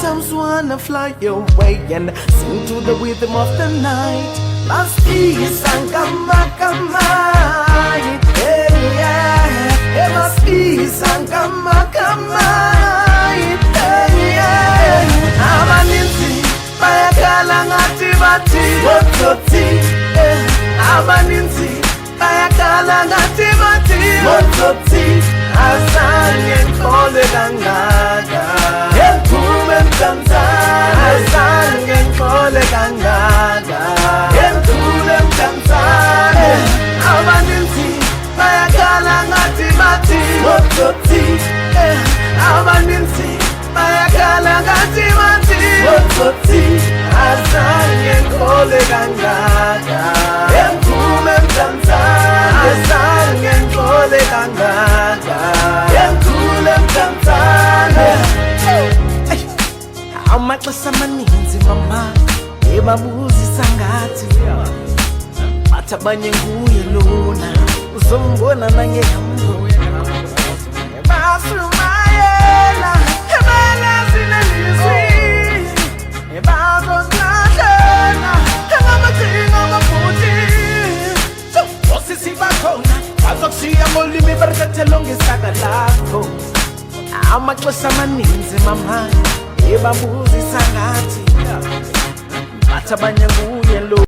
sometimes wanna fly away and sing to the rhythm of the night. Must be Sangamakaman, yeah. It must be Sangamakaman, yeah. Amaninzi, bayakala ngathi bathi botsotsi. Amaninzi, bayakala ngathi bathi botsotsi. Azange ngikholwe kangaka, ngiphume Mdantsane. Azange ngikholwe kangaka, ngiphume Mdantsane. Abaninzi bayakhala ngathi bathi botsotsi. Abaninzi bayakhala ngathi bathi botsotsi. Azange ngikholwe kangaka, ngiphume Mdantsane. Azange ngikholwe kangaka, ngiphume Mdantsane. Amaxesha amaninzi mama ebabuzisa ngathi bathi abanye nguye lona, uzombona nangehambo basumayela ebalazile lizwi ebazozilahlela engamagcinga amafuthi. Osisi bakhona bazokushiya ngolimi berikethelo ngesaka lakho. Amaxesha amaninzi mama ebabuzisa ngathi bathi abanye nguye lo.